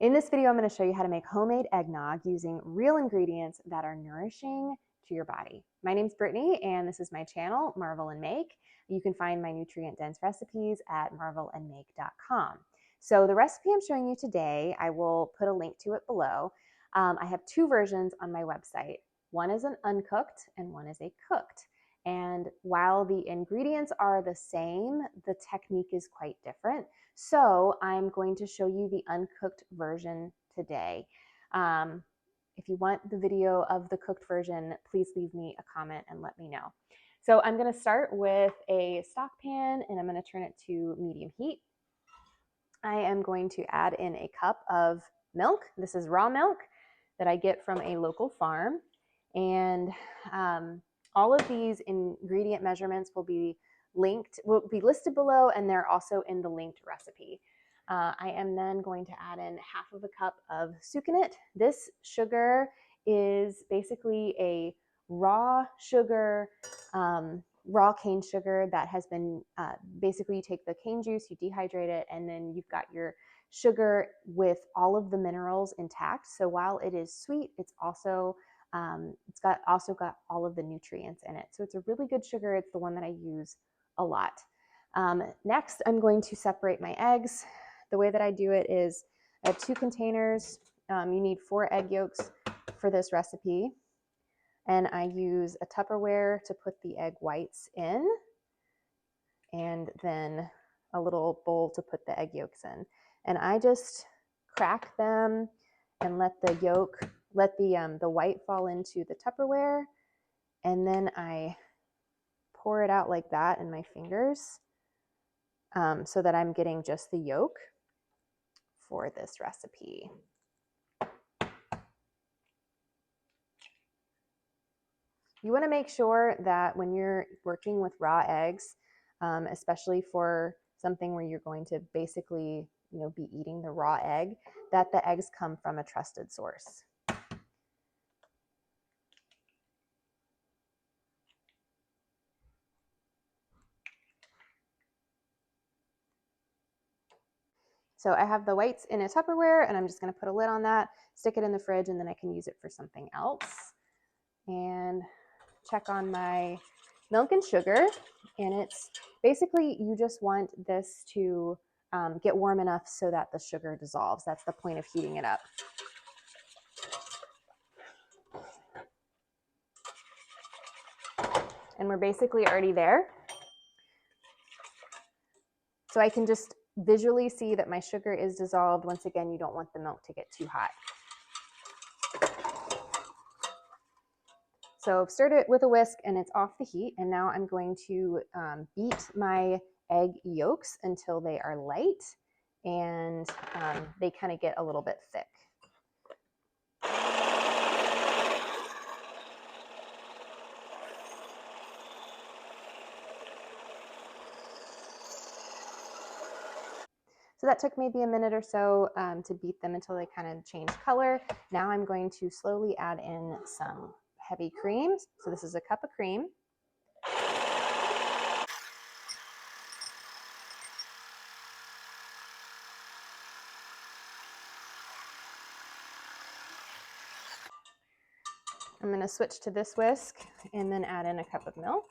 In this video, I'm going to show you how to make homemade eggnog using real ingredients that are nourishing to your body. My name's Brittany, and this is my channel, Marvel and Make. You can find my nutrient-dense recipes at marvelandmake.com. So the recipe I'm showing you today, I will put a link to it below. I have two versions on my website. One is an uncooked and one is a cooked. And while the ingredients are the same, the technique is quite different. So I'm going to show you the uncooked version today. If you want the video of the cooked version, please leave me a comment and let me know. So I'm going to start with a stock pan and I'm going to turn it to medium heat. I am going to add in a cup of milk. This is raw milk that I get from a local farm. And all of these ingredient measurements will be listed below, and they're also in the linked recipe. I am then going to add in half of a cup of Sucanat. This sugar is basically a raw sugar, raw cane sugar that has been, basically you take the cane juice, you dehydrate it, and then you've got your sugar with all of the minerals intact. So while it is sweet, it's also got all of the nutrients in it. So it's a really good sugar. It's the one that I use a lot. Next, I'm going to separate my eggs. The way that I do it is I have 2 containers. You need 4 egg yolks for this recipe. And I use a Tupperware to put the egg whites in, and then a little bowl to put the egg yolks in. And I just crack them and let the white fall into the Tupperware, and then I pour it out like that in my fingers, so that I'm getting just the yolk for this recipe. You want to make sure that when you're working with raw eggs, especially for something where you're going to basically, be eating the raw egg, that the eggs come from a trusted source. So I have the whites in a Tupperware, and I'm just going to put a lid on that, stick it in the fridge, and then I can use it for something else. And check on my milk and sugar, and it's basically, you just want this to get warm enough so that the sugar dissolves. That's the point of heating it up. And we're basically already there. So I can just visually see that my sugar is dissolved. Once again, you don't want the milk to get too hot. So I've stirred it with a whisk and it's off the heat. And now I'm going to beat my egg yolks until they are light and they kind of get a little bit thick. So that took maybe a minute or so to beat them until they kind of change color. Now I'm going to slowly add in some heavy cream. So this is a cup of cream. I'm going to switch to this whisk and then add in a cup of milk.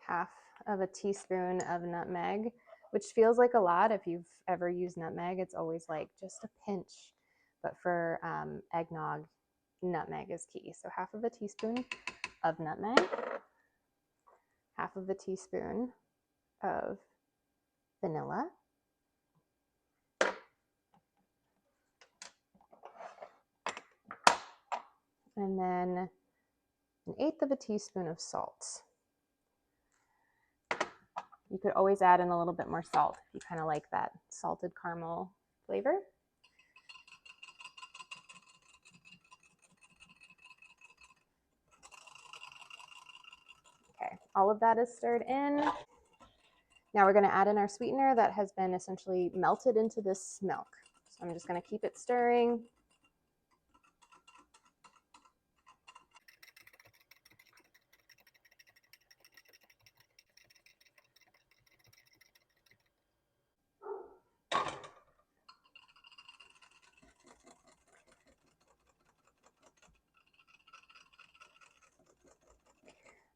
Half of a teaspoon of nutmeg, which feels like a lot. If you've ever used nutmeg, it's always like just a pinch. But for eggnog, nutmeg is key. So half of a teaspoon of nutmeg, half of a teaspoon of vanilla, and then 1/8 of a teaspoon of salt. You could always add in a little bit more salt if you kind of like that salted caramel flavor. Okay, all of that is stirred in. Now we're going to add in our sweetener that has been essentially melted into this milk. So I'm just going to keep it stirring.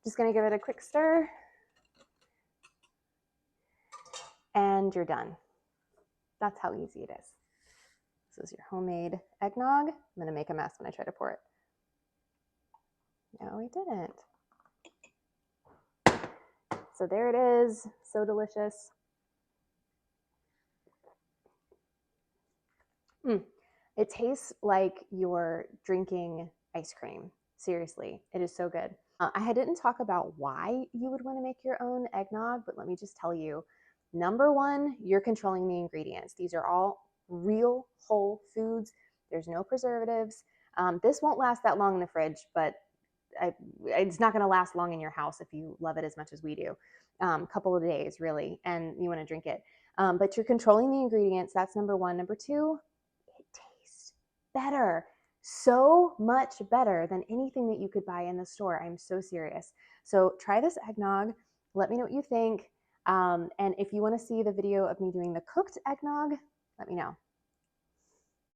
Just gonna give it a quick stir and you're done. That's how easy it is. This is your homemade eggnog. I'm gonna make a mess when I try to pour it. No, we didn't. So there it is, so delicious. It tastes like you're drinking ice cream. Seriously, it is so good. I didn't talk about why you would want to make your own eggnog, but let me just tell you. Number one, you're controlling the ingredients. These are all real whole foods. There's no preservatives. This won't last that long in the fridge, but it's not going to last long in your house if you love it as much as we do. Couple of days, really, and you want to drink it. But you're controlling the ingredients. That's number one. Number two, it tastes better. So much better than anything that you could buy in the store. I'm so serious. So try this eggnog. Let me know what you think. And if you want to see the video of me doing the cooked eggnog, let me know.